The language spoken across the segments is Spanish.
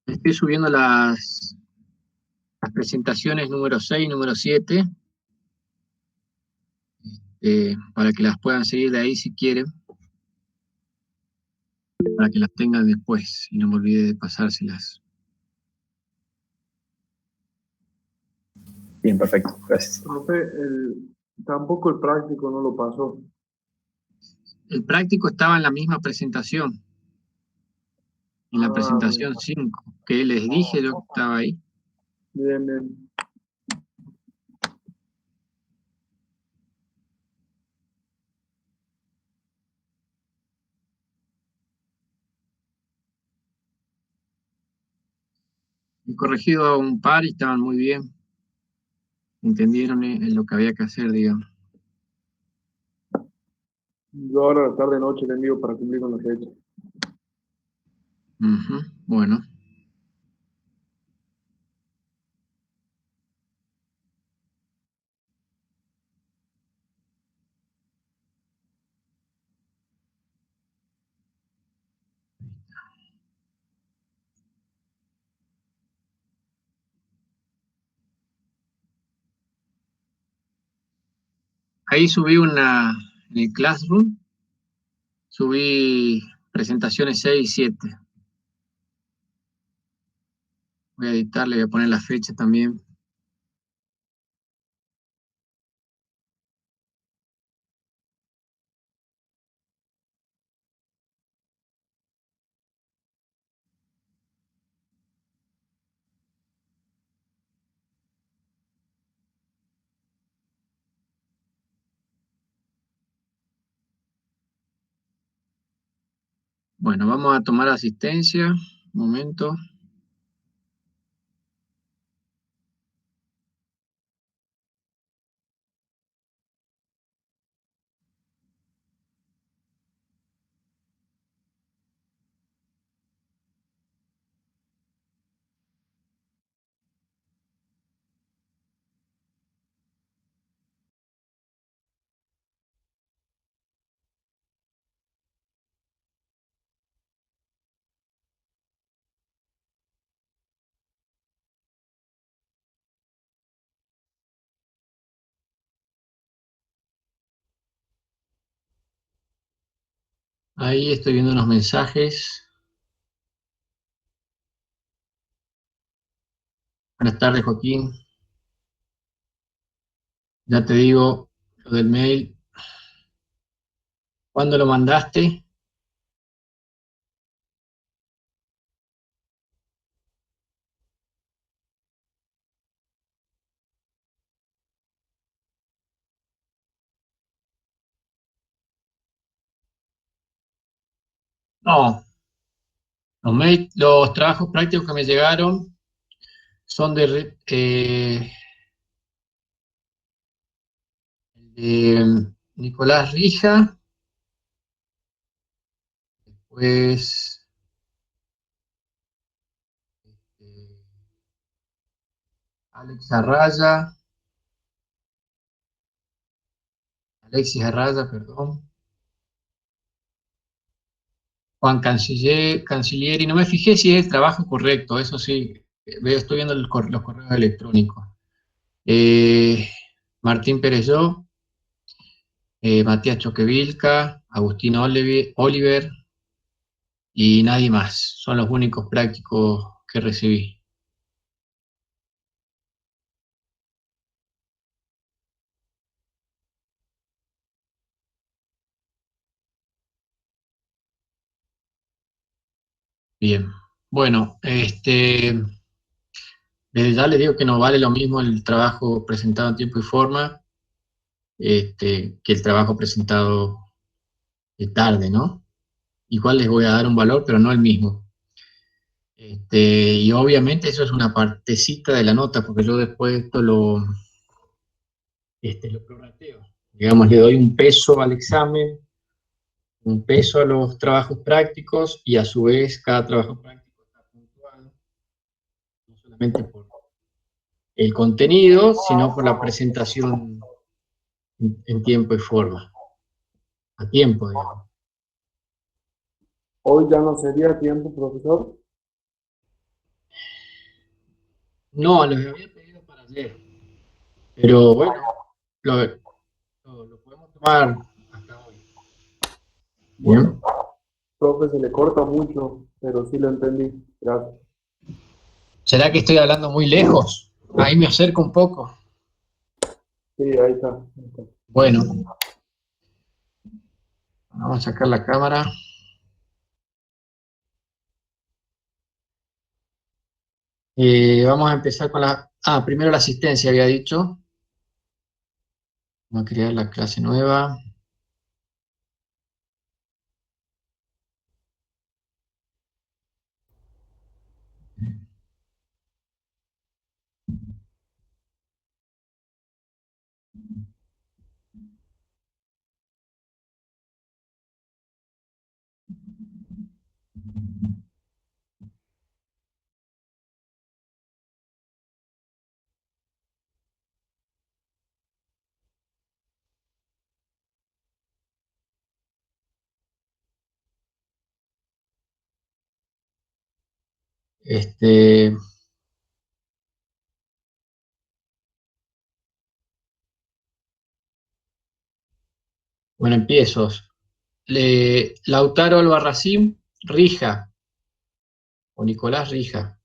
Estoy subiendo las presentaciones número 6 y número 7, para que las puedan seguir de ahí si quieren, para que las tengan después y no me olvide de pasárselas. Bien, perfecto, gracias. Profe, tampoco el práctico no lo pasó. El práctico estaba en la misma presentación, en la presentación 5, que les dije yo que estaba ahí. Bien, bien. He corregido a un par y estaban muy bien. Entendieron lo que había que hacer, digamos. Yo ahora tarde noche le envío para cumplir con la fecha. Bueno. Ahí subí en el Classroom, subí presentaciones 6 y 7. Voy a editarle, voy a poner la fecha también. Bueno, vamos a tomar asistencia. Un momento. Ahí estoy viendo unos mensajes. Buenas tardes, Joaquín. Ya te digo lo del mail. ¿Cuándo lo mandaste? No. Los trabajos prácticos que me llegaron son de Nicolás Rija, pues Alexis Arraya, perdón. Juan Cancillieri, no me fijé si es el trabajo correcto, eso sí, estoy viendo los correos electrónicos. Martín Pereyó, Matías Choquevilca, Agustín Oliver y nadie más. Son los únicos prácticos que recibí. Bien. Bueno, desde ya les digo que no vale lo mismo el trabajo presentado en tiempo y forma que el trabajo presentado tarde, ¿no? Igual les voy a dar un valor, pero no el mismo. Y obviamente eso es una partecita de la nota, porque yo después esto lo prorrateo. Digamos, le doy un peso al examen, un peso a los trabajos prácticos y a su vez cada trabajo práctico está puntuado, no solamente por el contenido, sino por la presentación en tiempo y forma, a tiempo, digamos. Hoy ya no sería tiempo, profesor. No, los había pedido para ayer, pero bueno, lo, lo podemos tomar hasta hoy. Bueno, Bien. profe, se le corta mucho, pero sí lo entendí. Gracias. ¿Será que estoy hablando muy lejos? Ahí me acerco un poco. Sí, ahí está. Ahí está. Bueno, vamos a sacar la cámara. Vamos a empezar con la... Ah, primero la asistencia había dicho. Vamos a crear la clase nueva. Este, bueno, empiezo. Lautaro Albarracín Rija, o Nicolás Rija.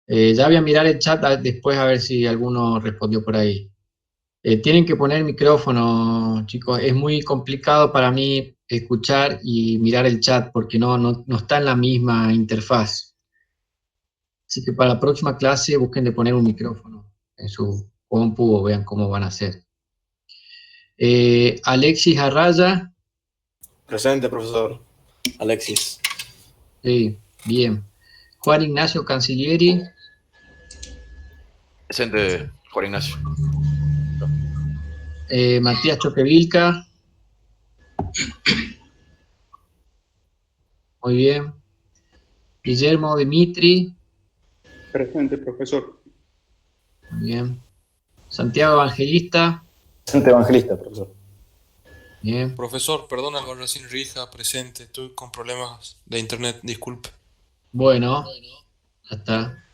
Ya voy a mirar el chat después a ver si alguno respondió por ahí. Tienen que poner micrófono, chicos. Es muy complicado para mí escuchar y mirar el chat porque no está en la misma interfaz. Así que para la próxima clase busquen de poner un micrófono en su compu o vean cómo van a hacer. Alexis Arraya, Presente, profesor. Alexis. sí, bien. Juan Ignacio Cancillieri, Presente, Juan Ignacio. Matías Choquevilca, muy bien. Guillermo Dimitri, Presente, profesor. muy bien. Santiago Evangelista, Presente, evangelista, profesor. bien. Profesor, perdón, Albarracín Rija, presente. Estoy con problemas de internet, disculpe. Bueno, ya está.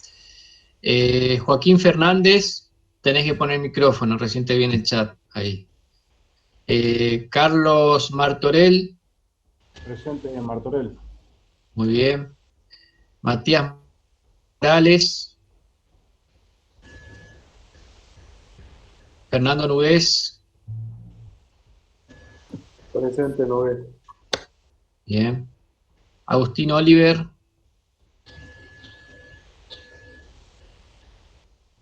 Joaquín Fernández, tenés que poner micrófono, recién te viene el chat ahí. Carlos Martorell, Presente en Martorell. muy bien. Matías Morales, Fernando Nubés, Presente, no ve. bien. Agustín Oliver,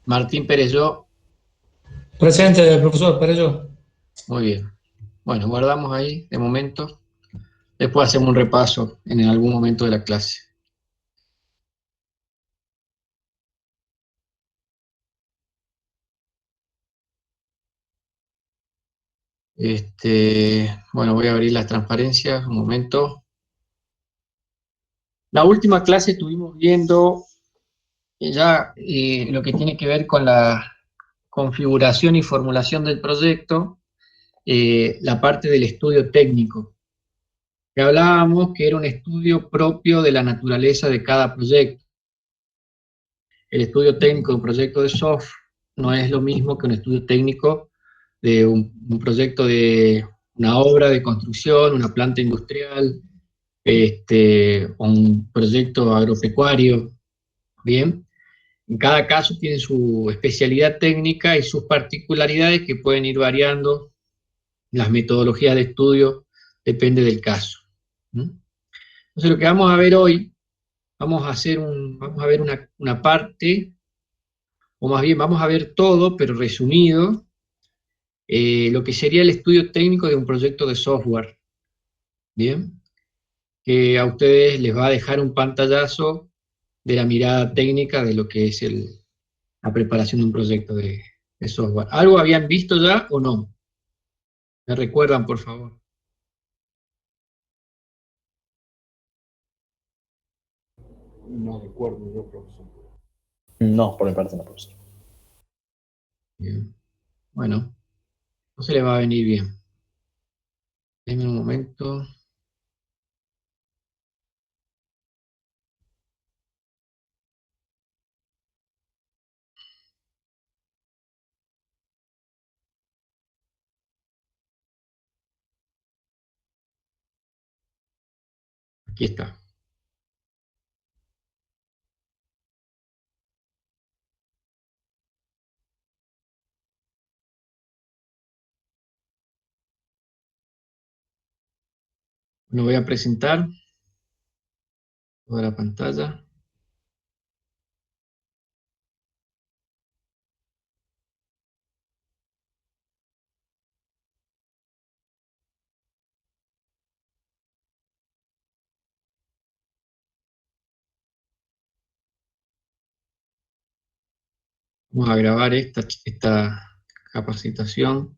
Martín Pereyó, Presente, profesor Perello. muy bien. Bueno, guardamos ahí de momento. Después hacemos un repaso en algún momento de la clase. Bueno, voy a abrir las transparencias un momento. La última clase estuvimos viendo ya lo que tiene que ver con la configuración y formulación del proyecto, la parte del estudio técnico. Que hablábamos que era un estudio propio de la naturaleza de cada proyecto. El estudio técnico de un proyecto de software no es lo mismo que un estudio técnico de un proyecto de una obra de construcción, una planta industrial, o un proyecto agropecuario. Bien, en cada caso tiene su especialidad técnica y sus particularidades que pueden ir variando. Las metodologías de estudio depende del caso. Entonces lo que vamos a ver hoy, vamos a ver una parte, o más bien vamos a ver todo, pero resumido, lo que sería el estudio técnico de un proyecto de software. Bien, que a ustedes les va a dejar un pantallazo de la mirada técnica de lo que es la preparación de un proyecto de de software. ¿Algo habían visto ya o no? ¿Me recuerdan, por favor? No recuerdo yo, profesor. No, por mi parte no, profesor. Bien. Bueno, no se le va a venir bien. Denme un momento. Aquí está. Lo voy a presentar toda la pantalla. Vamos a grabar esta capacitación.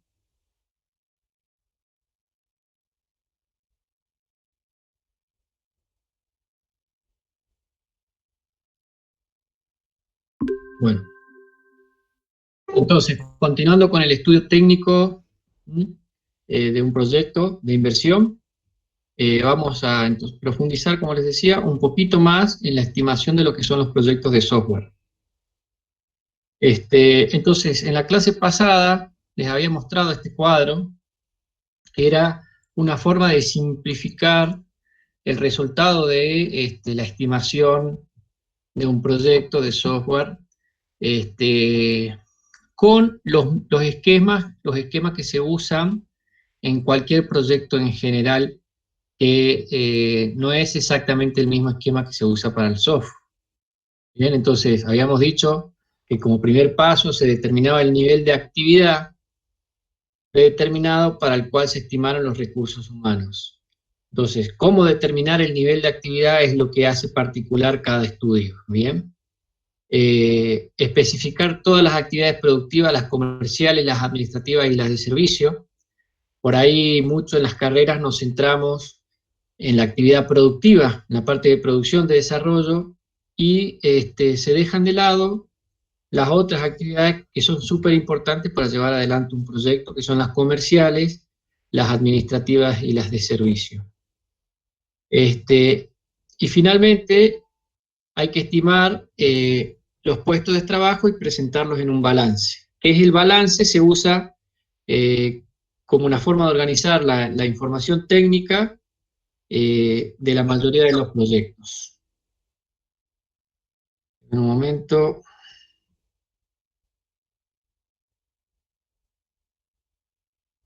Bueno, entonces, continuando con el estudio técnico de un proyecto de inversión, vamos a entonces, profundizar, como les decía, un poquito más en la estimación de lo que son los proyectos de software. Entonces, en la clase pasada les había mostrado este cuadro, que era una forma de simplificar el resultado de la estimación de un proyecto de software con los esquemas que se usan en cualquier proyecto en general, que no es exactamente el mismo esquema que se usa para el software. Bien, entonces habíamos dicho que como primer paso se determinaba el nivel de actividad predeterminado para el cual se estimaron los recursos humanos. Entonces, cómo determinar el nivel de actividad es lo que hace particular cada estudio, ¿bien? Especificar todas las actividades productivas, las comerciales, las administrativas y las de servicio. Por ahí mucho en las carreras nos centramos en la actividad productiva, en la parte de producción, de desarrollo, y se dejan de lado las otras actividades que son súper importantes para llevar adelante un proyecto, que son las comerciales, las administrativas y las de servicio. Y finalmente hay que estimar los puestos de trabajo y presentarlos en un balance. ¿Qué es el balance? Se usa como una forma de organizar la información técnica de la mayoría de los proyectos. En un momento.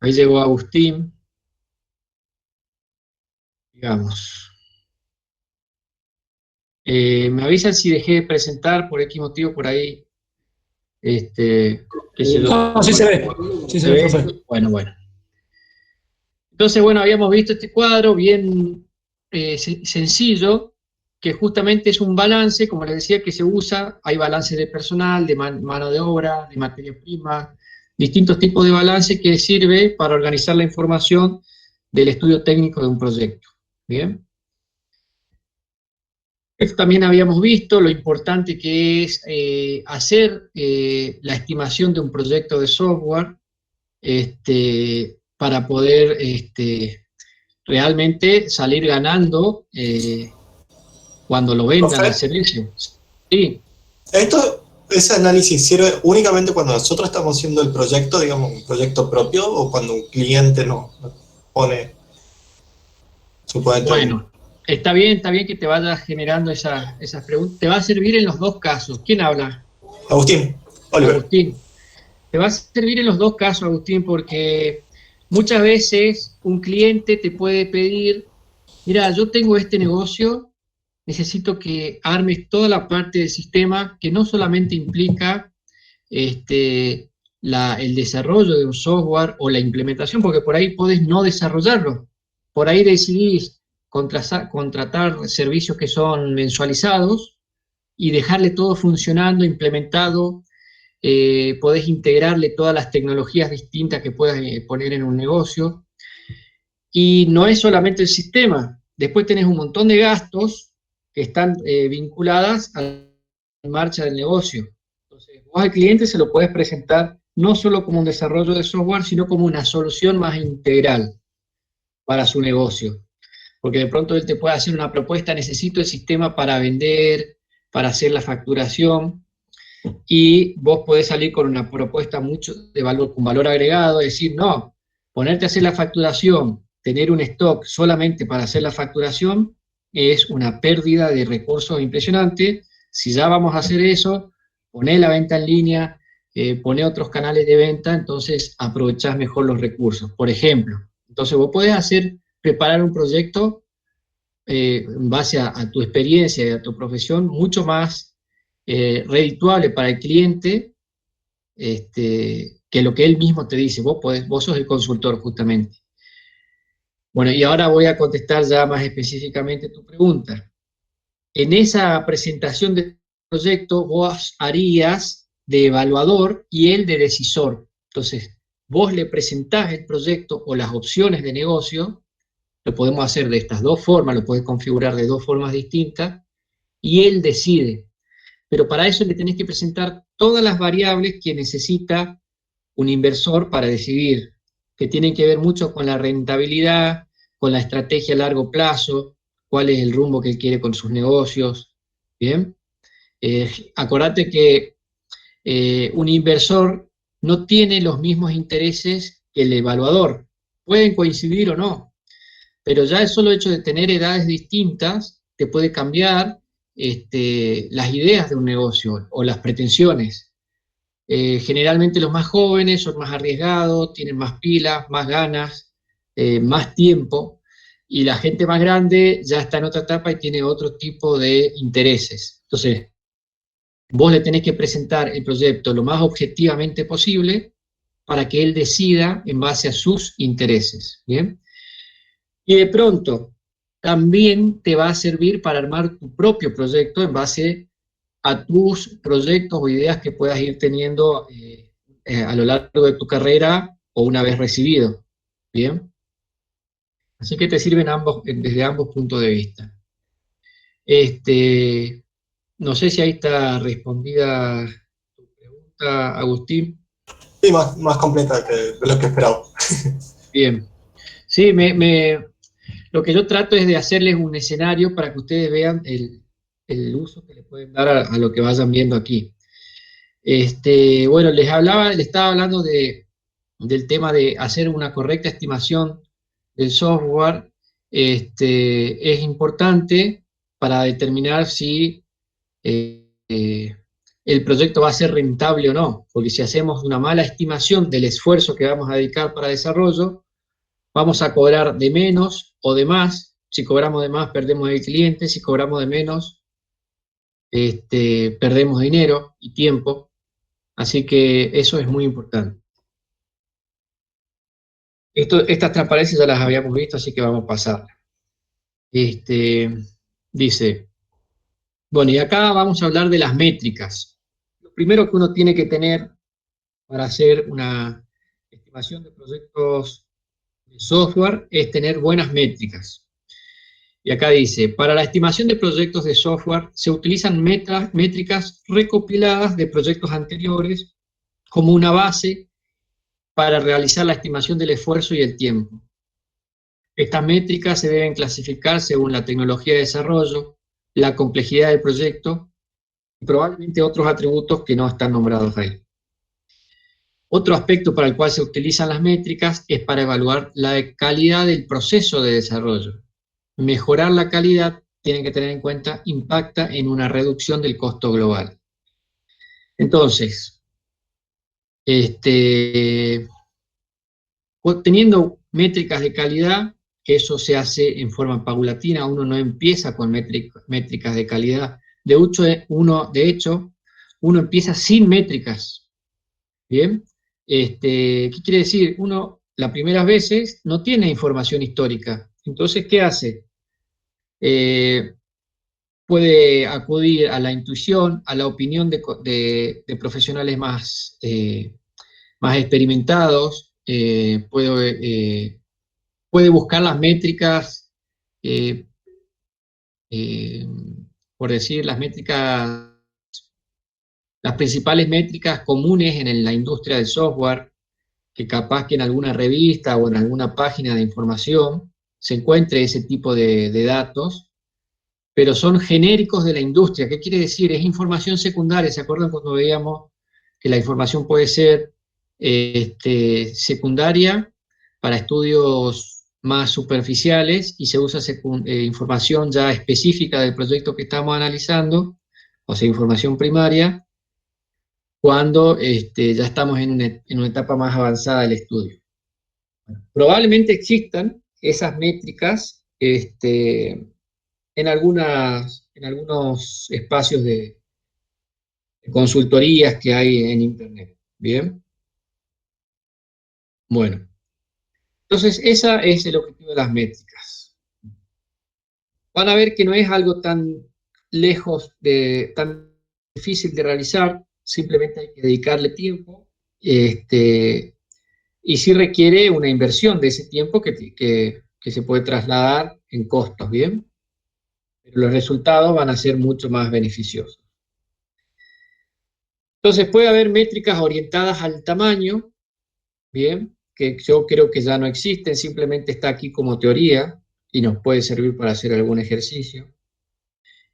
Ahí llegó Agustín. Digamos. Me avisan si dejé de presentar por X motivo por ahí. No, sí se ve. Sí se ve, profe. Bueno. Entonces, bueno, habíamos visto este cuadro bien sencillo, que justamente es un balance, como les decía, que se usa. Hay balance de personal, de mano de obra, de materia prima, distintos tipos de balance que sirve para organizar la información del estudio técnico de un proyecto. Bien. Esto también habíamos visto lo importante que es hacer la estimación de un proyecto de software para poder realmente salir ganando cuando lo vendan el servicio. Sí. ¿Ese análisis sirve únicamente cuando nosotros estamos haciendo el proyecto, digamos, un proyecto propio, o cuando un cliente nos pone su proyecto? Bueno, está bien que te vayas generando esas preguntas. Te va a servir en los dos casos. ¿Quién habla? Agustín, Oliver. Agustín. Te va a servir en los dos casos, Agustín, porque muchas veces un cliente te puede pedir, mira, yo tengo este negocio, necesito que armes toda la parte del sistema, que no solamente implica el desarrollo de un software o la implementación, porque por ahí podés no desarrollarlo. Por ahí decidís contratar servicios que son mensualizados y dejarle todo funcionando, implementado, podés integrarle todas las tecnologías distintas que puedas poner en un negocio. Y no es solamente el sistema, después tenés un montón de gastos que están vinculadas a la marcha del negocio. Entonces, vos al cliente se lo podés presentar no solo como un desarrollo de software, sino como una solución más integral para su negocio. Porque de pronto él te puede hacer una propuesta, necesito el sistema para vender, para hacer la facturación, y vos podés salir con una propuesta mucho de valor, con valor agregado, decir, no, ponerte a hacer la facturación, tener un stock solamente para hacer la facturación, es una pérdida de recursos impresionante. Si ya vamos a hacer eso, poné la venta en línea, poné otros canales de venta, entonces aprovechás mejor los recursos. Por ejemplo, entonces vos podés preparar un proyecto en base a tu experiencia y a tu profesión, mucho más redituable para el cliente que lo que él mismo te dice. Vos sos el consultor justamente. Bueno, y ahora voy a contestar ya más específicamente tu pregunta. En esa presentación del proyecto vos harías de evaluador y él de decisor. Entonces, vos le presentás el proyecto o las opciones de negocio. Lo podemos hacer de estas dos formas, lo puedes configurar de dos formas distintas, y él decide. Pero para eso le tenés que presentar todas las variables que necesita un inversor para decidir, que tienen que ver mucho con la rentabilidad, con la estrategia a largo plazo, cuál es el rumbo que él quiere con sus negocios. ¿Bien? Acordate que un inversor no tiene los mismos intereses que el evaluador. Pueden coincidir o no, pero ya el solo hecho de tener edades distintas te puede cambiar las ideas de un negocio o las pretensiones. Generalmente los más jóvenes son más arriesgados, tienen más pilas, más ganas, más tiempo, y la gente más grande ya está en otra etapa y tiene otro tipo de intereses. Entonces, vos le tenés que presentar el proyecto lo más objetivamente posible para que él decida en base a sus intereses. ¿Bien? Y de pronto, también te va a servir para armar tu propio proyecto en base a tus proyectos o ideas que puedas ir teniendo a lo largo de tu carrera o una vez recibido. ¿Bien? Así que te sirven desde ambos puntos de vista. No sé si ahí está respondida tu pregunta, Agustín. Sí, más completa de lo que esperaba. Bien. Sí, lo que yo trato es de hacerles un escenario para que ustedes vean el uso que le pueden dar a lo que vayan viendo aquí. Bueno, les estaba hablando del tema de hacer una correcta estimación del software. Es importante para determinar si el proyecto va a ser rentable o no, porque si hacemos una mala estimación del esfuerzo que vamos a dedicar para desarrollo, vamos a cobrar de menos o de más. Si cobramos de más, perdemos el cliente. Si cobramos de menos, perdemos dinero y tiempo. Así que eso es muy importante. Estas transparencias ya las habíamos visto, así que vamos a pasarlas. Dice, bueno, y acá vamos a hablar de las métricas. Lo primero que uno tiene que tener para hacer una estimación de proyectos de software es tener buenas métricas. Y acá dice, para la estimación de proyectos de software se utilizan métricas recopiladas de proyectos anteriores como una base para realizar la estimación del esfuerzo y el tiempo. Estas métricas se deben clasificar según la tecnología de desarrollo, la complejidad del proyecto y probablemente otros atributos que no están nombrados ahí. Otro aspecto para el cual se utilizan las métricas es para evaluar la calidad del proceso de desarrollo. Mejorar la calidad, tienen que tener en cuenta, impacta en una reducción del costo global. Entonces, teniendo métricas de calidad, que eso se hace en forma paulatina, uno no empieza con métricas de calidad. De hecho, uno empieza sin métricas. ¿Bien? ¿Qué quiere decir? Uno, las primeras veces, no tiene información histórica. Entonces, ¿qué hace? puede acudir a la intuición, a la opinión de profesionales más experimentados, puede buscar las métricas, por decir, las principales métricas comunes en la industria del software, que capaz que en alguna revista o en alguna página de información se encuentre ese tipo de datos, pero son genéricos de la industria. ¿Qué quiere decir? Es información secundaria. ¿Se acuerdan cuando veíamos que la información puede ser secundaria para estudios más superficiales y se usa información ya específica del proyecto que estamos analizando, o sea, información primaria, cuando ya estamos en una etapa más avanzada del estudio? Probablemente existan esas métricas en algunos espacios de consultorías que hay en Internet. ¿Bien? Bueno, entonces ese es el objetivo de las métricas. Van a ver que no es algo tan tan difícil de realizar, simplemente hay que dedicarle tiempo, y sí requiere una inversión de ese tiempo que se puede trasladar en costos, ¿bien? Pero los resultados van a ser mucho más beneficiosos. Entonces puede haber métricas orientadas al tamaño, ¿bien? Que yo creo que ya no existen, simplemente está aquí como teoría y nos puede servir para hacer algún ejercicio,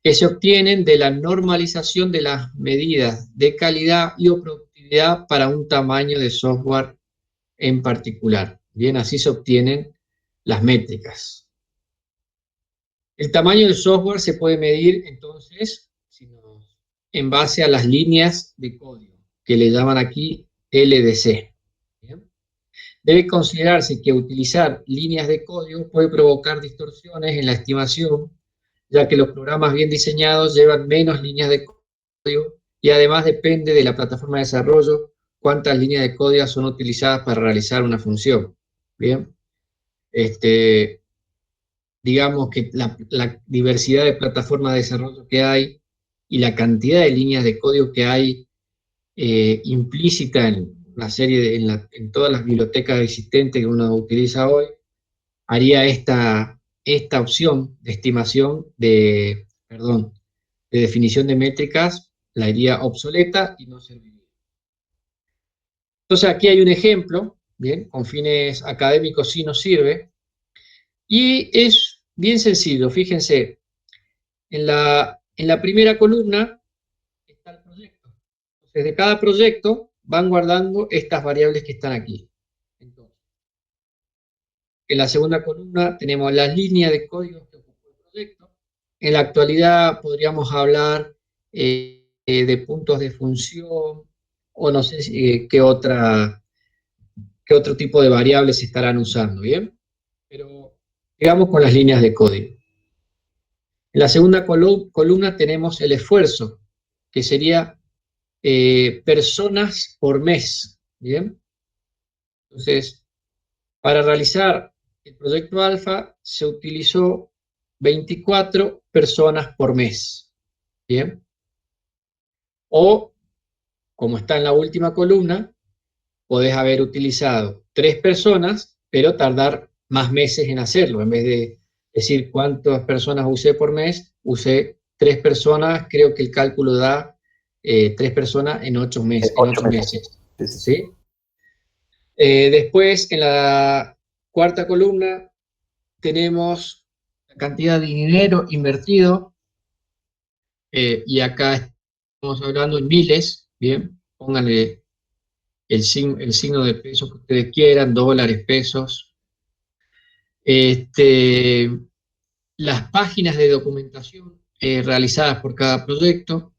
que se obtienen de la normalización de las medidas de calidad y o productividad para un tamaño de software en particular. Bien, así se obtienen las métricas. El tamaño del software se puede medir entonces en base a las líneas de código, que le llaman aquí LDC. ¿Bien? Debe considerarse que utilizar líneas de código puede provocar distorsiones en la estimación, ya que los programas bien diseñados llevan menos líneas de código y además depende de la plataforma de desarrollo cuántas líneas de código son utilizadas para realizar una función. Bien, digamos que la diversidad de plataformas de desarrollo que hay y la cantidad de líneas de código que hay implícita en la serie, en todas las bibliotecas existentes que uno utiliza hoy, haría esta opción de estimación de definición de métricas, la haría obsoleta y no serviría. Entonces aquí hay un ejemplo, bien, con fines académicos sí nos sirve, y es bien sencillo. Fíjense, en la primera columna está el proyecto. Entonces, de cada proyecto van guardando estas variables que están aquí. Entonces, en la segunda columna tenemos las líneas de código que ocupó el proyecto. En la actualidad podríamos hablar de puntos de función, o no sé qué otro tipo de variables se estarán usando, ¿bien? Pero digamos con las líneas de código. En la segunda columna tenemos el esfuerzo, que sería personas por mes, ¿bien? Entonces, para realizar el proyecto Alfa se utilizó 24 personas por mes, ¿bien? O, como está en la última columna, podés haber utilizado 3 personas, pero tardar más meses en hacerlo. En vez de decir cuántas personas usé por mes, usé 3 personas, creo que el cálculo da 3 personas en 8 meses. ¿Sí? Después, en la cuarta columna, tenemos la cantidad de dinero invertido, y acá estamos hablando en miles, ¿bien? Pónganle el signo de pesos que ustedes quieran, dólares, pesos. Las páginas de documentación realizadas por cada proyecto.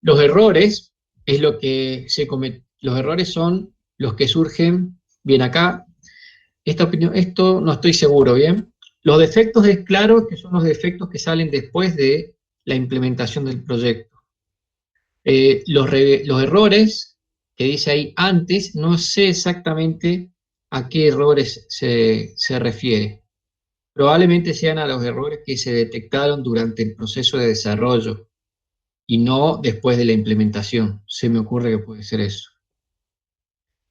Los errores es lo que se comete. Los errores son los que surgen, bien acá, esto no estoy seguro, bien. Los defectos es claro que son los defectos que salen después de la implementación del proyecto. Los errores que dice ahí antes, no sé exactamente a qué errores se refiere. probablemente sean a los errores que se detectaron durante el proceso de desarrollo y no después de la implementación. Se me ocurre que puede ser eso.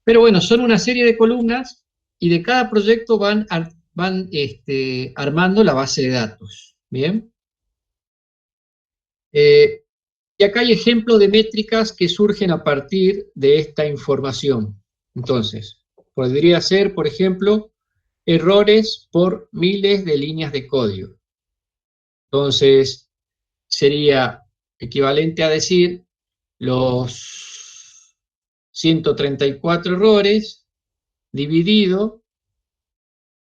Pero bueno, son una serie de columnas y de cada proyecto van armando la base de datos. ¿Bien? Y acá hay ejemplos de métricas que surgen a partir de esta información. Entonces, podría ser, por ejemplo, errores por miles de líneas de código. Entonces, sería equivalente a decir los 134 errores dividido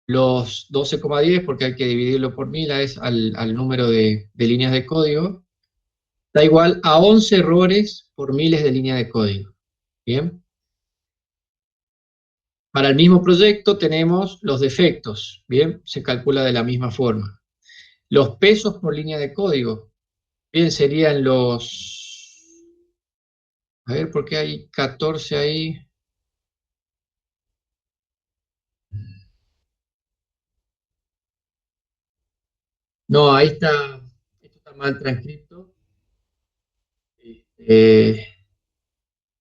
los 12,10, porque hay que dividirlo por 1000 al número de líneas de código, da igual a 11 errores por miles de líneas de código. ¿Bien? Para el mismo proyecto tenemos los defectos, ¿bien? Se calcula de la misma forma. Los pesos por línea de código, bien, serían los... A ver, ¿por qué hay 14 ahí? No, ahí está, esto está mal transcrito.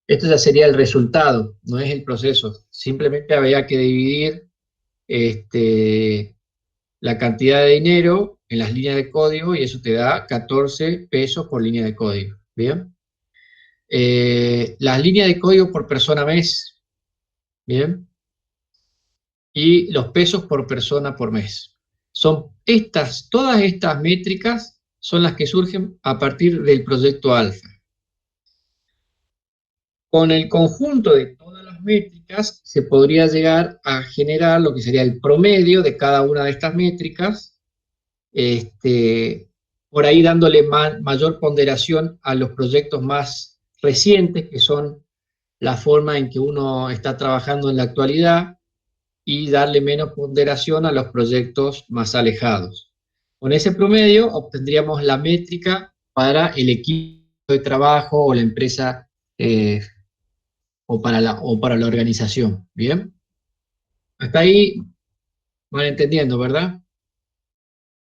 Esto ya sería el resultado, no es el proceso. Simplemente habría que dividir la cantidad de dinero en las líneas de código y eso te da 14 pesos por línea de código. ¿Bien? Las líneas de código por persona mes. ¿Bien? Y los pesos por persona por mes. Todas estas métricas son las que surgen a partir del proyecto Alfa. Con el conjunto de todas las métricas se podría llegar a generar lo que sería el promedio de cada una de estas métricas, por ahí dándole mayor ponderación a los proyectos más recientes, que son la forma en que uno está trabajando en la actualidad, y darle menos ponderación a los proyectos más alejados. Con ese promedio obtendríamos la métrica para el equipo de trabajo o la empresa o para la organización. ¿Bien? Hasta ahí van entendiendo, ¿verdad?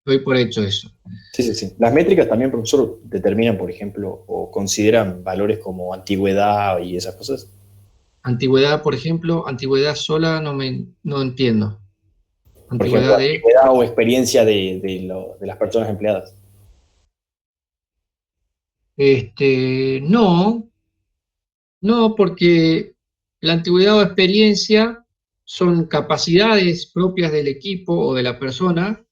Doy por hecho eso. Sí, sí, sí. Las métricas también, profesor, determinan, por ejemplo, o consideran valores como antigüedad y esas cosas. Antigüedad, por ejemplo, antigüedad sola no entiendo. Por ejemplo, Antigüedad de... antigüedad o experiencia de las personas empleadas. No, porque la antigüedad o experiencia son capacidades propias del equipo o de la persona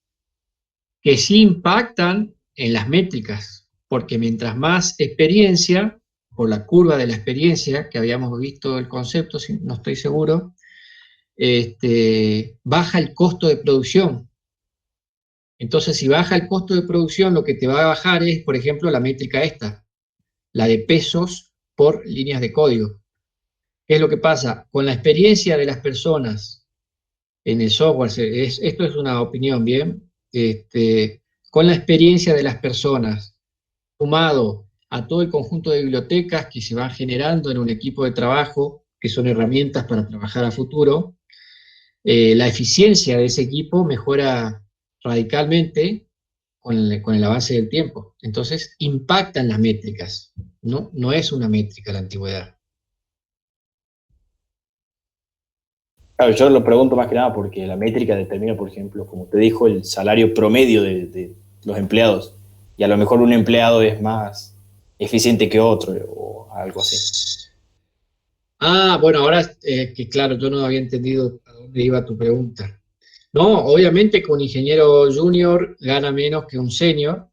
que sí impactan en las métricas, porque mientras más experiencia, por la curva de la experiencia, que habíamos visto el concepto, si no estoy seguro, baja el costo de producción. Entonces, si baja el costo de producción, lo que te va a bajar es, por ejemplo, la métrica esta, la de pesos por líneas de código. ¿Qué es lo que pasa? Con la experiencia de las personas en el software, esto es una opinión, ¿bien? Con la experiencia de las personas, sumado a todo el conjunto de bibliotecas que se van generando en un equipo de trabajo, que son herramientas para trabajar a futuro, la eficiencia de ese equipo mejora radicalmente con el avance del tiempo. Entonces, impactan las métricas, ¿no? No es una métrica la antigüedad. Claro, yo lo pregunto más que nada porque la métrica determina, por ejemplo, como usted dijo, el salario promedio de los empleados. Y a lo mejor un empleado es más eficiente que otro o algo así. Ah, bueno, ahora que claro, yo no había entendido a dónde iba tu pregunta. No, obviamente que un ingeniero junior gana menos que un senior,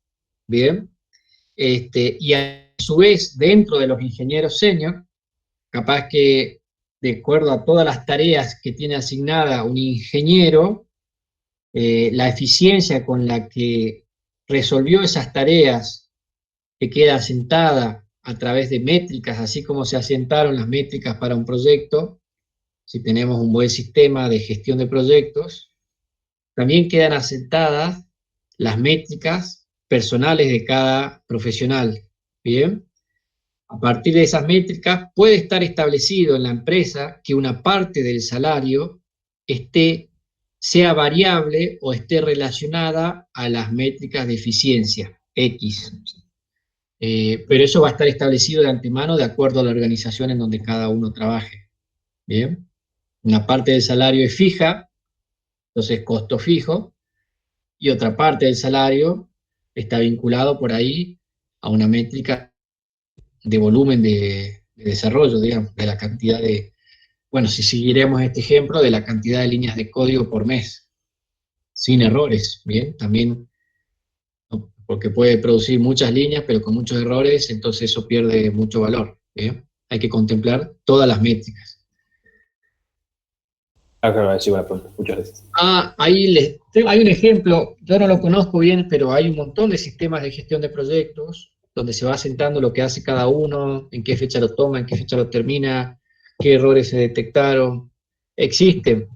¿bien? Y a su vez, dentro de los ingenieros senior, capaz que de acuerdo a todas las tareas que tiene asignada un ingeniero, la eficiencia con la que resolvió esas tareas que queda asentada a través de métricas, así como se asentaron las métricas para un proyecto, si tenemos un buen sistema de gestión de proyectos, también quedan asentadas las métricas personales de cada profesional. ¿Bien? A partir de esas métricas puede estar establecido en la empresa que una parte del salario esté sea variable o esté relacionada a las métricas de eficiencia, X. Pero eso va a estar establecido de antemano de acuerdo a la organización en donde cada uno trabaje. ¿Bien? Una parte del salario es fija, entonces costo fijo, y otra parte del salario está vinculado por ahí a una métrica de volumen de desarrollo, digamos, de la cantidad de, bueno, si seguiremos este ejemplo, de la cantidad de líneas de código por mes, sin errores, ¿bien? También, ¿no? Porque puede producir muchas líneas, pero con muchos errores, entonces eso pierde mucho valor, ¿bien? Hay que contemplar todas las métricas. Claro, sí, buena pregunta. Muchas gracias. Hay un ejemplo, yo no lo conozco bien, pero hay un montón de sistemas de gestión de proyectos donde se va asentando lo que hace cada uno, en qué fecha lo toma, en qué fecha lo termina, qué errores se detectaron. Existen.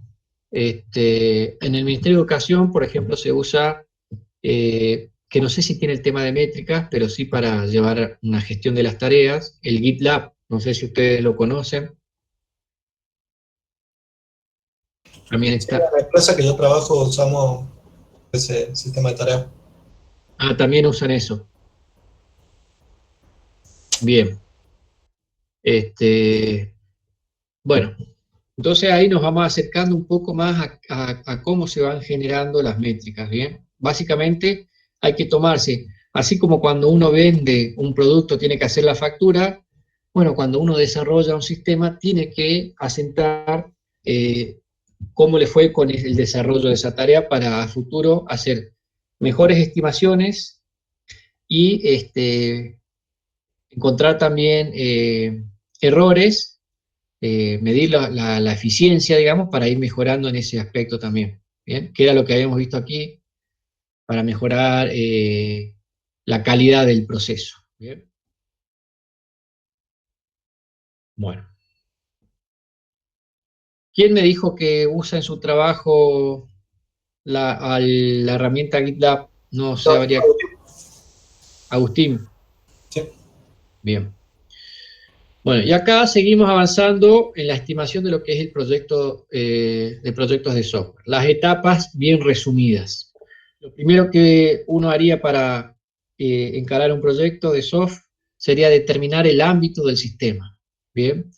En el Ministerio de Educación, por ejemplo, se usa, que no sé si tiene el tema de métricas, pero sí para llevar una gestión de las tareas, el GitLab, no sé si ustedes lo conocen. También Sí, está. en la empresa que yo trabajo usamos ese sistema de tareas. Ah, también usan eso. Bien. Bueno, entonces ahí nos vamos acercando un poco más a cómo se van generando las métricas, ¿bien? Básicamente hay que tomarse, así como cuando uno vende un producto tiene que hacer la factura, bueno, cuando uno desarrolla un sistema tiene que asentar cómo le fue con el desarrollo de esa tarea para a futuro hacer mejores estimaciones y encontrar también errores, medir la eficiencia, digamos, para ir mejorando en ese aspecto también, ¿bien? Que era lo que habíamos visto aquí, para mejorar la calidad del proceso, ¿bien? Bueno. ¿Quién me dijo que usa en su trabajo la herramienta GitLab? No sabría. Agustín. Sí. Bien. Bueno, y acá seguimos avanzando en la estimación de lo que es el proyecto de proyectos de software. Las etapas bien resumidas. Lo primero que uno haría para encarar un proyecto de software sería determinar el ámbito del sistema. Bien.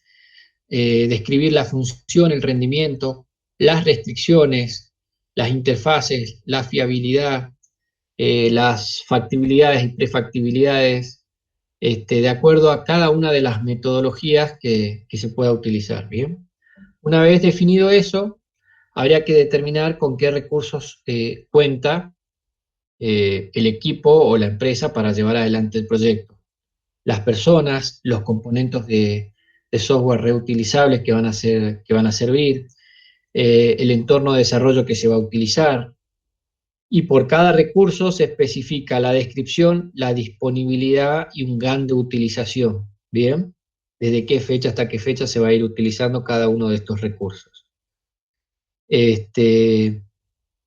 Describir la función, el rendimiento, las restricciones, las interfaces, la fiabilidad, las factibilidades y prefactibilidades, de acuerdo a cada una de las metodologías que se pueda utilizar, ¿bien? Una vez definido eso, habría que determinar con qué recursos cuenta el equipo o la empresa para llevar adelante el proyecto. Las personas, los componentes de software reutilizables que van a servir, el entorno de desarrollo que se va a utilizar, y por cada recurso se especifica la descripción, la disponibilidad y un GAN de utilización. ¿Bien? Desde qué fecha hasta qué fecha se va a ir utilizando cada uno de estos recursos.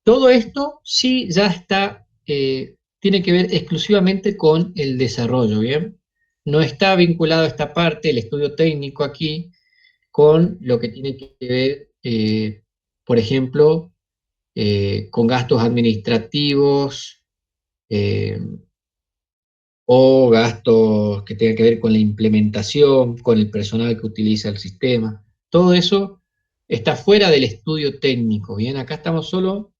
Todo esto sí ya está, tiene que ver exclusivamente con el desarrollo, ¿bien? No está vinculado esta parte, el estudio técnico aquí, con lo que tiene que ver, por ejemplo, con gastos administrativos o gastos que tengan que ver con la implementación, con el personal que utiliza el sistema. Todo eso está fuera del estudio técnico, ¿bien? Acá estamos solo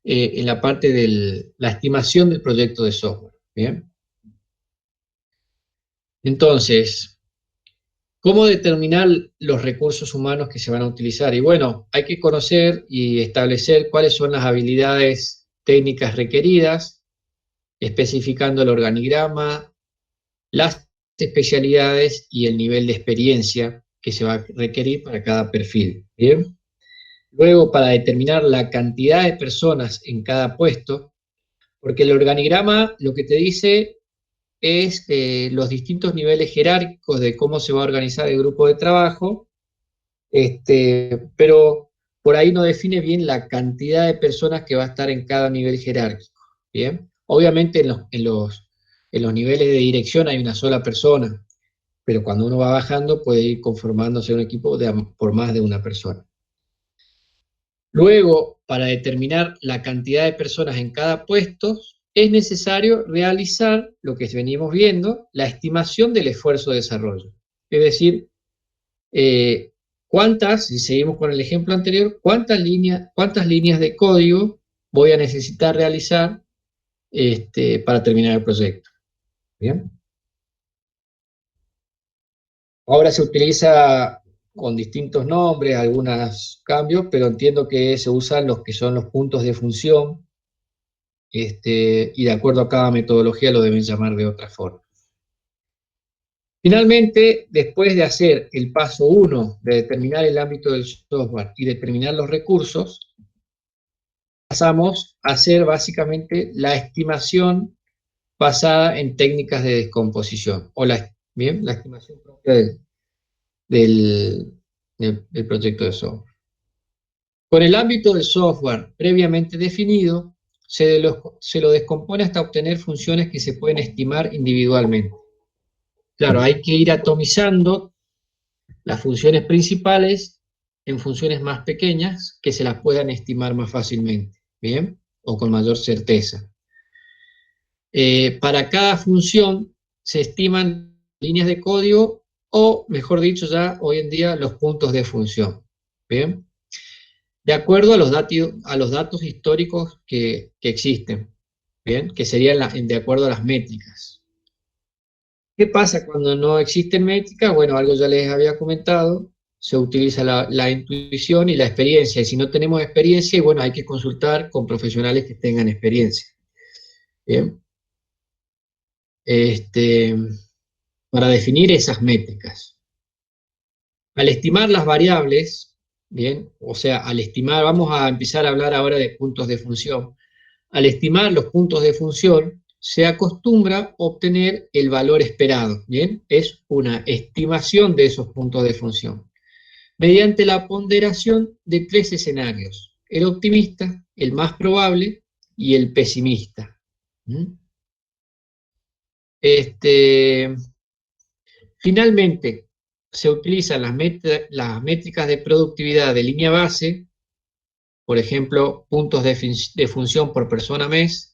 en la parte de la estimación del proyecto de software, ¿bien? Entonces, ¿cómo determinar los recursos humanos que se van a utilizar? Y bueno, hay que conocer y establecer cuáles son las habilidades técnicas requeridas, especificando el organigrama, las especialidades y el nivel de experiencia que se va a requerir para cada perfil, ¿bien? Luego, para determinar la cantidad de personas en cada puesto, porque el organigrama lo que te dice es los distintos niveles jerárquicos de cómo se va a organizar el grupo de trabajo, pero por ahí no define bien la cantidad de personas que va a estar en cada nivel jerárquico, ¿bien? Obviamente en los niveles de dirección hay una sola persona, pero cuando uno va bajando puede ir conformándose un equipo por más de una persona. Luego, para determinar la cantidad de personas en cada puesto, es necesario realizar lo que venimos viendo, la estimación del esfuerzo de desarrollo. Es decir, si seguimos con el ejemplo anterior, cuántas líneas de código voy a necesitar realizar para terminar el proyecto. ¿Bien? Ahora se utiliza con distintos nombres, algunos cambios, pero entiendo que se usan los que son los puntos de función, y de acuerdo a cada metodología lo deben llamar de otra forma. Finalmente, después de hacer el paso 1, de determinar el ámbito del software y determinar los recursos, pasamos a hacer básicamente la estimación basada en técnicas de descomposición, o la estimación propia del proyecto de software. Con el ámbito del software previamente definido, se lo descompone hasta obtener funciones que se pueden estimar individualmente. Claro, hay que ir atomizando las funciones principales en funciones más pequeñas que se las puedan estimar más fácilmente, ¿bien? O con mayor certeza. Para cada función se estiman líneas de código o, mejor dicho, ya hoy en día los puntos de función, ¿bien? De acuerdo a los datos históricos que existen, ¿bien? Que serían de acuerdo a las métricas. ¿Qué pasa cuando no existen métricas? Bueno, algo ya les había comentado, se utiliza la intuición y la experiencia, y si no tenemos experiencia, bueno, hay que consultar con profesionales que tengan experiencia. ¿Bien? Para definir esas métricas. Al estimar las variables, bien, o sea, vamos a empezar a hablar ahora de puntos de función. Al estimar los puntos de función, se acostumbra obtener el valor esperado, bien, es una estimación de esos puntos de función, mediante la ponderación de 3 escenarios, el optimista, el más probable y el pesimista. Finalmente, se utilizan las métricas de productividad de línea base, por ejemplo, puntos de función por persona mes,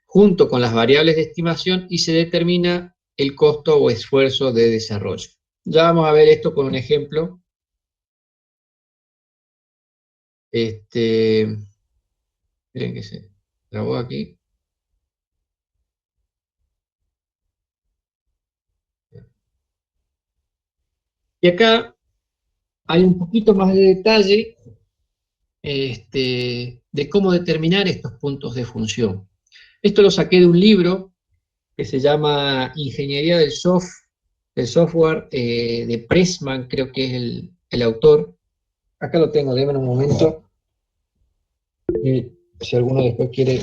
junto con las variables de estimación, y se determina el costo o esfuerzo de desarrollo. Ya vamos a ver esto con un ejemplo. Miren que se grabó aquí. Y acá hay un poquito más de detalle de cómo determinar estos puntos de función. Esto lo saqué de un libro que se llama Ingeniería del Software, de Pressman, creo que es el autor. Acá lo tengo, déjenme un momento. Si alguno después quiere...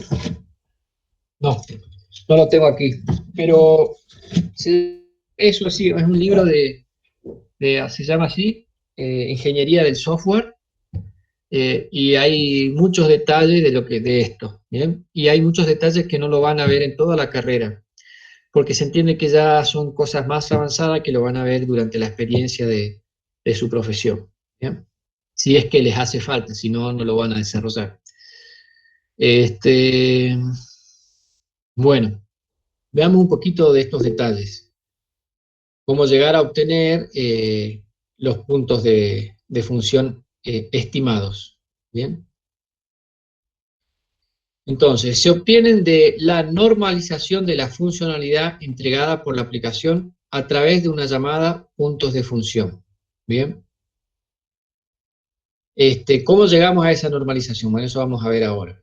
No lo tengo aquí. Pero eso sí, es un libro se llama así, Ingeniería del Software, y hay muchos detalles de esto, ¿bien? Y hay muchos detalles que no lo van a ver en toda la carrera, porque se entiende que ya son cosas más avanzadas que lo van a ver durante la experiencia de su profesión, ¿bien? Si es que les hace falta, si no, no lo van a desarrollar. Bueno, veamos un poquito de estos detalles. Cómo llegar a obtener los puntos de función estimados, ¿bien? Entonces, se obtienen de la normalización de la funcionalidad entregada por la aplicación a través de una llamada puntos de función, ¿bien? ¿Cómo llegamos a esa normalización? Bueno, eso vamos a ver ahora.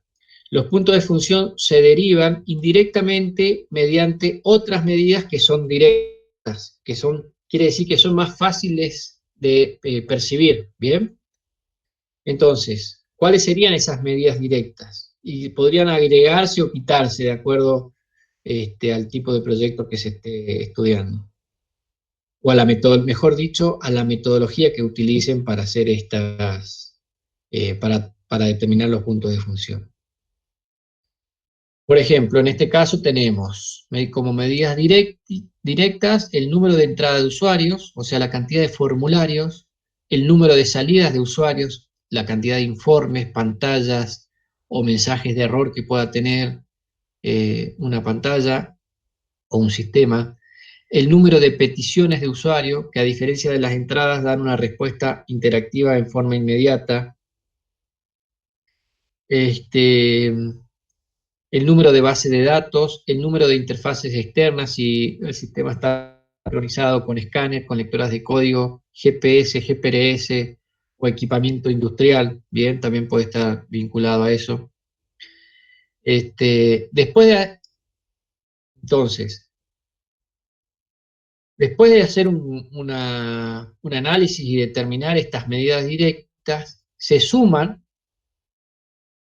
Los puntos de función se derivan indirectamente mediante otras medidas que son directas, quiere decir que son más fáciles de percibir, ¿bien? Entonces, ¿cuáles serían esas medidas directas? Y podrían agregarse o quitarse de acuerdo al tipo de proyecto que se esté estudiando. O a la mejor dicho, a la metodología que utilicen para hacer para determinar los puntos de función. Por ejemplo, en este caso tenemos como medidas directas el número de entrada de usuarios, o sea, la cantidad de formularios, el número de salidas de usuarios, la cantidad de informes, pantallas o mensajes de error que pueda tener una pantalla o un sistema, el número de peticiones de usuario, que a diferencia de las entradas dan una respuesta interactiva en forma inmediata, el número de base de datos, el número de interfaces externas, si el sistema está sincronizado con escáner, con lectoras de código, GPS, GPRS o equipamiento industrial, bien, también puede estar vinculado a eso. Entonces, después de hacer un análisis y determinar estas medidas directas, se suman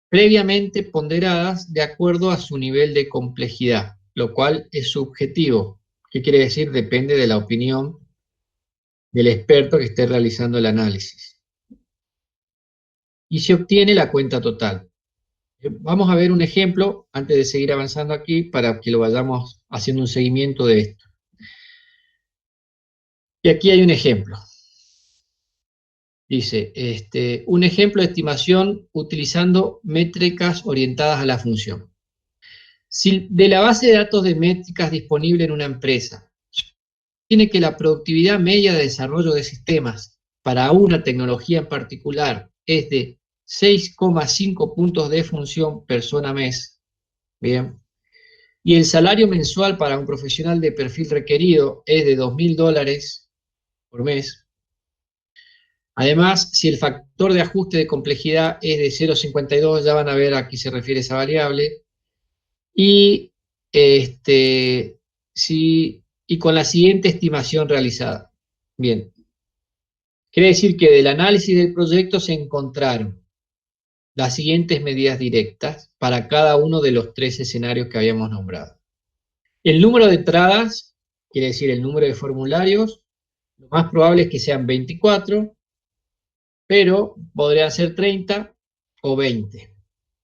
previamente ponderadas de acuerdo a su nivel de complejidad, lo cual es subjetivo. ¿Qué quiere decir? Depende de la opinión del experto que esté realizando el análisis. Y se obtiene la cuenta total. Vamos a ver un ejemplo antes de seguir avanzando aquí para que lo vayamos haciendo un seguimiento de esto. Y aquí hay un ejemplo. Dice, un ejemplo de estimación utilizando métricas orientadas a la función. Si de la base de datos de métricas disponible en una empresa, tiene que la productividad media de desarrollo de sistemas para una tecnología en particular es de 6,5 puntos de función persona mes, bien, y el salario mensual para un profesional de perfil requerido es de $2.000 por mes. Además, si el factor de ajuste de complejidad es de 0,52, ya van a ver a qué se refiere esa variable, y con la siguiente estimación realizada. Bien, quiere decir que del análisis del proyecto se encontraron las siguientes medidas directas para cada uno de los 3 escenarios que habíamos nombrado. El número de entradas, quiere decir el número de formularios, lo más probable es que sean 24, pero podrían ser 30 o 20,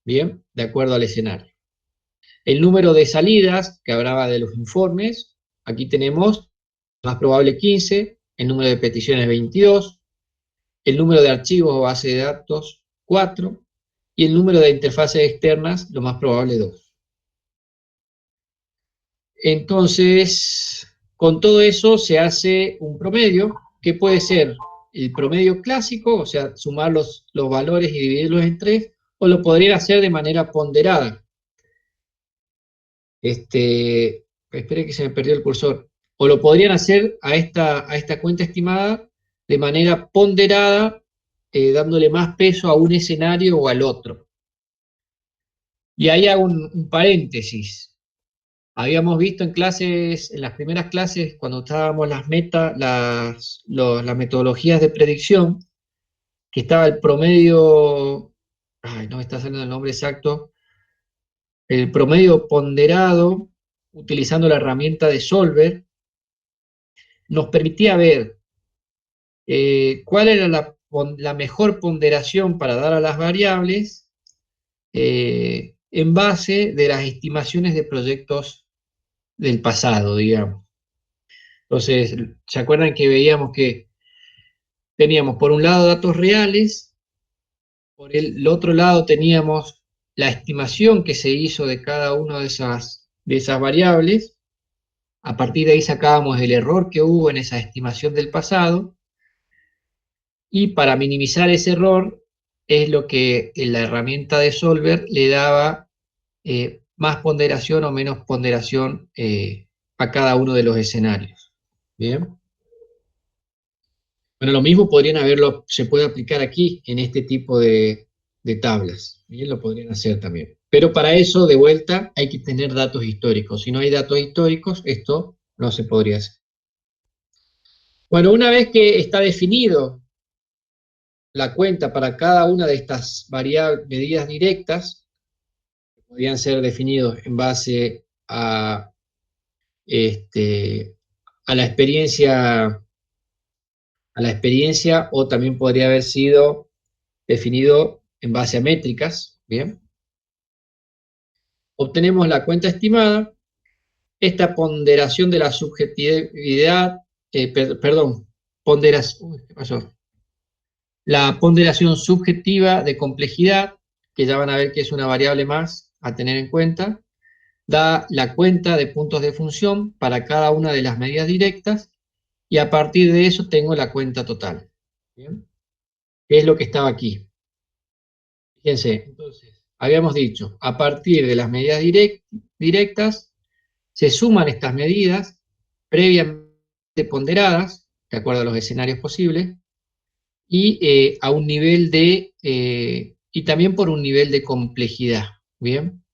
bien, de acuerdo al escenario. El número de salidas, que hablaba de los informes, aquí tenemos más probable 15, el número de peticiones 22, el número de archivos o base de datos 4, y el número de interfaces externas, lo más probable 2. Entonces, con todo eso se hace un promedio, que puede ser el promedio clásico, o sea, sumar los valores y dividirlos en 3, o lo podría hacer de manera ponderada. Espere que se me perdió el cursor. O lo podrían hacer a esta cuenta estimada de manera ponderada, dándole más peso a un escenario o al otro. Y ahí hago un paréntesis. Habíamos visto en las primeras clases, cuando estábamos las metodologías de predicción, que estaba el promedio, no me está saliendo el nombre exacto, el promedio ponderado, utilizando la herramienta de Solver, nos permitía ver cuál era la mejor ponderación para dar a las variables en base de las estimaciones de proyectos del pasado, digamos. Entonces, ¿se acuerdan que veíamos que teníamos por un lado datos reales, por el otro lado teníamos la estimación que se hizo de cada una de esas variables? A partir de ahí sacábamos el error que hubo en esa estimación del pasado, y para minimizar ese error es lo que la herramienta de Solver le daba más ponderación o menos ponderación a cada uno de los escenarios. Bien. Bueno, lo mismo se puede aplicar aquí en este tipo de tablas. Bien, lo podrían hacer también. Pero para eso, de vuelta, hay que tener datos históricos. Si no hay datos históricos, esto no se podría hacer. Bueno, una vez que está definido la cuenta para cada una de estas medidas directas, que podrían ser definidos en base a la experiencia, o también podría haber sido definido en base a métricas, ¿bien? Obtenemos la cuenta estimada, esta ponderación de la subjetividad, ponderación, ¿qué pasó? La ponderación subjetiva de complejidad, que ya van a ver que es una variable más a tener en cuenta, da la cuenta de puntos de función para cada una de las medidas directas, y a partir de eso tengo la cuenta total. ¿Bien? ¿Qué es lo que estaba aquí? Fíjense, entonces, habíamos dicho, a partir de las medidas directas, se suman estas medidas previamente ponderadas, de acuerdo a los escenarios posibles, y a un nivel de, y también por un nivel de complejidad. ¿Bien?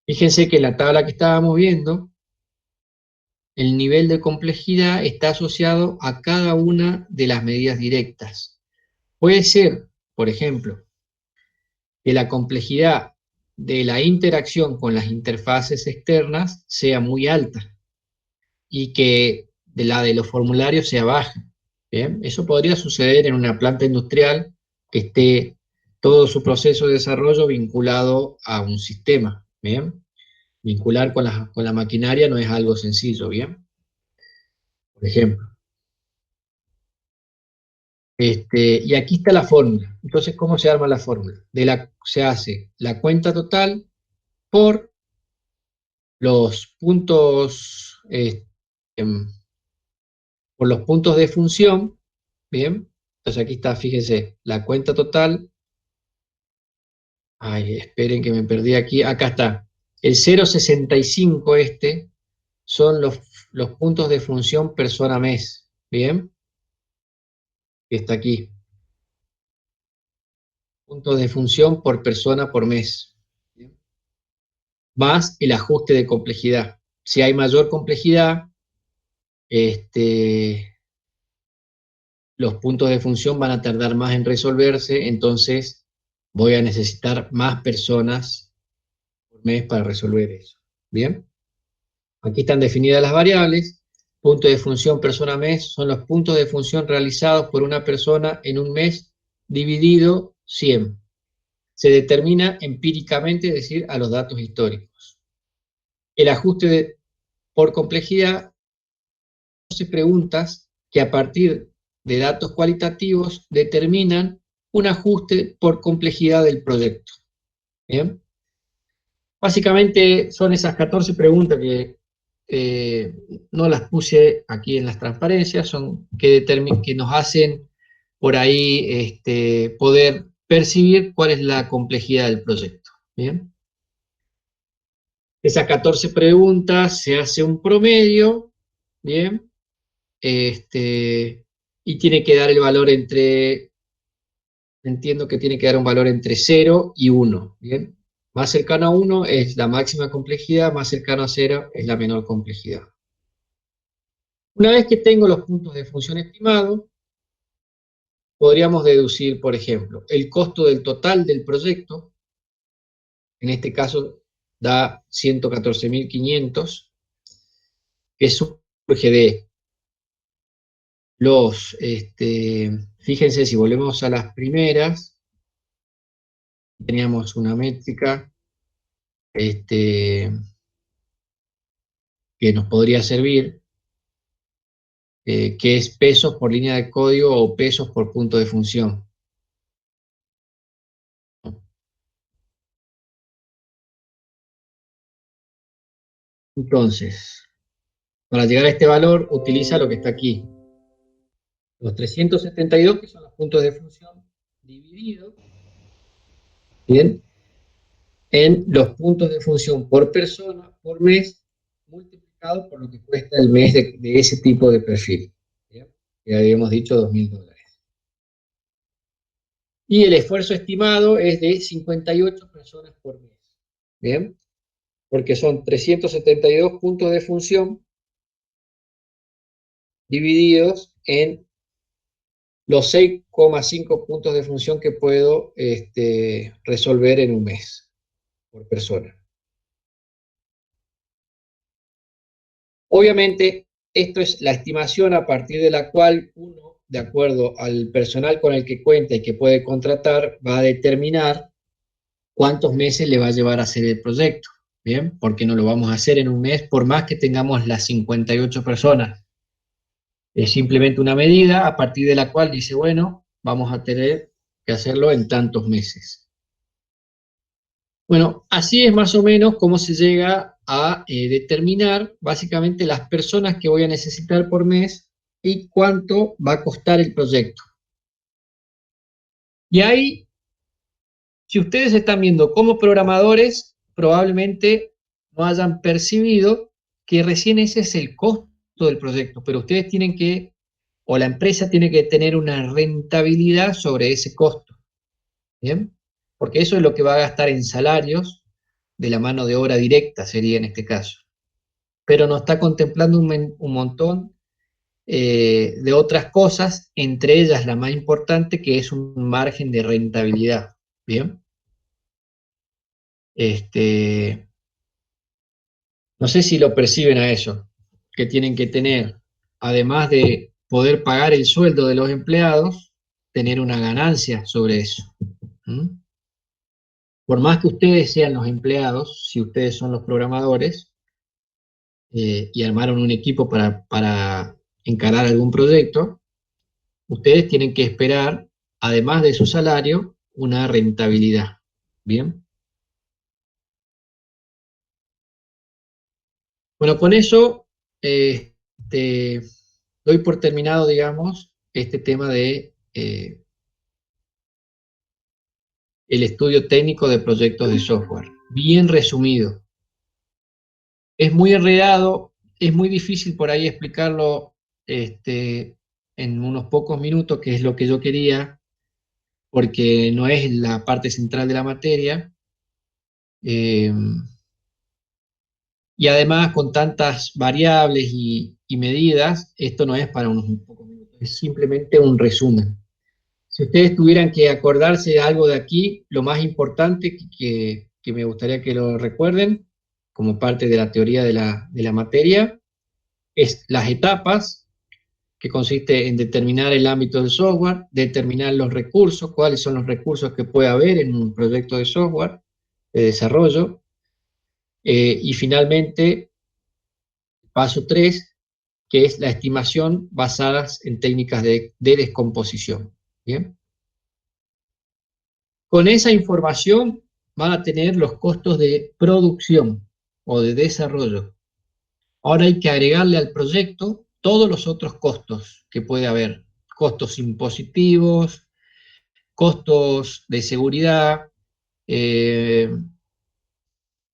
Fíjense que en la tabla que estábamos viendo, el nivel de complejidad está asociado a cada una de las medidas directas. Puede ser, por ejemplo, que la complejidad de la interacción con las interfaces externas sea muy alta y que la de los formularios sea baja. ¿Bien? Eso podría suceder en una planta industrial que esté todo su proceso de desarrollo vinculado a un sistema. ¿Bien? Vincular con la maquinaria no es algo sencillo. ¿Bien? Por ejemplo. Y aquí está la fórmula. Entonces, ¿cómo se arma la fórmula? Se hace la cuenta total por los puntos, por los puntos de función. Bien, entonces aquí está, fíjense, la cuenta total. Ay, esperen que me perdí aquí. Acá está. El 0,65 son los puntos de función persona mes. Bien, está aquí. Puntos de función por persona por mes. Bien. Más el ajuste de complejidad. Si hay mayor complejidad, los puntos de función van a tardar más en resolverse, entonces voy a necesitar más personas por mes para resolver eso. ¿Bien? Aquí están definidas las variables. Punto de función persona-mes son los puntos de función realizados por una persona en un mes dividido 100. Se determina empíricamente, es decir, a los datos históricos. El ajuste por complejidad, 12 preguntas que a partir de datos cualitativos determinan un ajuste por complejidad del proyecto. ¿Bien? Básicamente son esas 14 preguntas que no las puse aquí en las transparencias, son que nos hacen por ahí poder percibir cuál es la complejidad del proyecto. ¿Bien? Esas 14 preguntas se hace un promedio, ¿bien? Y tiene que dar el valor entiendo que tiene que dar un valor entre 0 y 1, ¿bien? Más cercano a 1 es la máxima complejidad, más cercano a 0 es la menor complejidad. Una vez que tengo los puntos de función estimados, podríamos deducir, por ejemplo, el costo del total del proyecto, en este caso da 114.500, que surge de fíjense, si volvemos a las primeras, teníamos una métrica que nos podría servir, que es pesos por línea de código o pesos por punto de función. Entonces, para llegar a este valor, utiliza lo que está aquí. Los 372, que son los puntos de función, divididos, ¿bien?, en los puntos de función por persona, por mes, multiplicado por lo que cuesta el mes de ese tipo de perfil. ¿Bien? Ya habíamos dicho $2.000. Y el esfuerzo estimado es de 58 personas por mes. ¿Bien? Porque son 372 puntos de función divididos en los 6,5 puntos de función que puedo resolver en un mes por persona. Obviamente, esto es la estimación a partir de la cual uno, de acuerdo al personal con el que cuenta y que puede contratar, va a determinar cuántos meses le va a llevar a hacer el proyecto. ¿Bien? Porque no lo vamos a hacer en un mes, por más que tengamos las 58 personas. Es simplemente una medida a partir de la cual dice, bueno, vamos a tener que hacerlo en tantos meses. Bueno, así es más o menos cómo se llega a determinar básicamente las personas que voy a necesitar por mes y cuánto va a costar el proyecto. Y ahí, si ustedes están viendo como programadores, probablemente no hayan percibido que recién ese es el costo del proyecto, pero ustedes tienen que, o la empresa tiene que tener una rentabilidad sobre ese costo, ¿bien? Porque eso es lo que va a gastar en salarios de la mano de obra directa, sería en este caso. Pero no está contemplando un montón de otras cosas, entre ellas la más importante, que es un margen de rentabilidad, ¿bien? No sé si lo perciben a eso, que tienen que tener, además de poder pagar el sueldo de los empleados, tener una ganancia sobre eso. ¿Mm? Por más que ustedes sean los empleados, si ustedes son los programadores y armaron un equipo para encarar algún proyecto, ustedes tienen que esperar, además de su salario, una rentabilidad. ¿Bien? Bueno, con eso doy por terminado, digamos, este tema de el estudio técnico de proyectos de software. Bien resumido. Es muy enredado, es muy difícil por ahí explicarlo en unos pocos minutos, que es lo que yo quería, porque no es la parte central de la materia. Eh, y además, con tantas variables y medidas, esto no es para unos pocos minutos, es simplemente un resumen. Si ustedes tuvieran que acordarse de algo de aquí, lo más importante que me gustaría que lo recuerden, como parte de la teoría de la materia, es las etapas, que consiste en determinar el ámbito del software, determinar los recursos, cuáles son los recursos que puede haber en un proyecto de software, de desarrollo, y finalmente, paso 3, que es la estimación basadas en técnicas de descomposición. ¿Bien? Con esa información van a tener los costos de producción o de desarrollo. Ahora hay que agregarle al proyecto todos los otros costos que puede haber. Costos impositivos, costos de seguridad,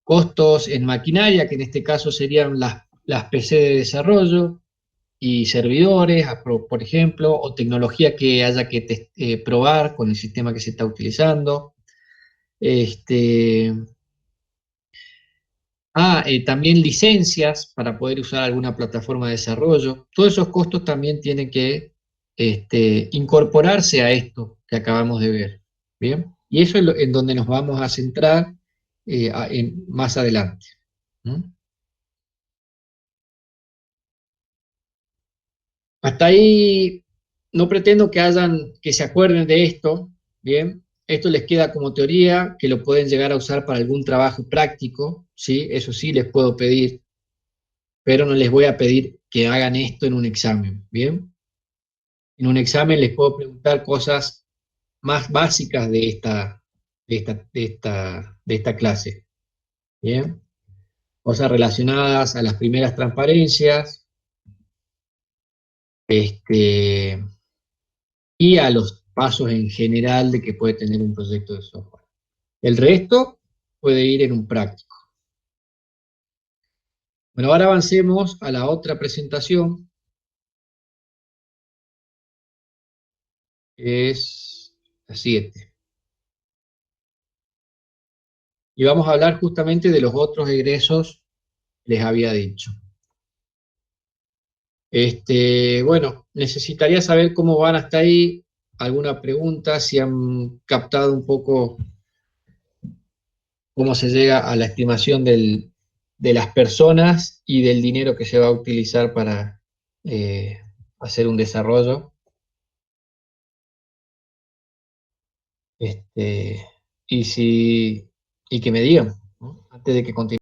costos en maquinaria, que en este caso serían las PC de desarrollo y servidores, por ejemplo, o tecnología que haya que probar con el sistema que se está utilizando. También licencias para poder usar alguna plataforma de desarrollo. Todos esos costos también tienen que incorporarse a esto que acabamos de ver. ¿Bien? Y eso es en donde nos vamos a centrar más adelante. ¿Mm? Hasta ahí no pretendo que se acuerden de esto, ¿bien? Esto les queda como teoría, que lo pueden llegar a usar para algún trabajo práctico, ¿sí? Eso sí les puedo pedir, pero no les voy a pedir que hagan esto en un examen, ¿bien? En un examen les puedo preguntar cosas más básicas de esta clase, ¿bien? Cosas relacionadas a las primeras transparencias, y a los pasos en general de que puede tener un proyecto de software. El resto puede ir en un práctico. Bueno, ahora avancemos a la otra presentación, que es la 7. Y vamos a hablar justamente de los otros egresos que les había dicho. Bueno, necesitaría saber cómo van hasta ahí, alguna pregunta, si han captado un poco cómo se llega a la estimación de las personas y del dinero que se va a utilizar para hacer un desarrollo. Y que me digan, ¿no? Antes de que continúe.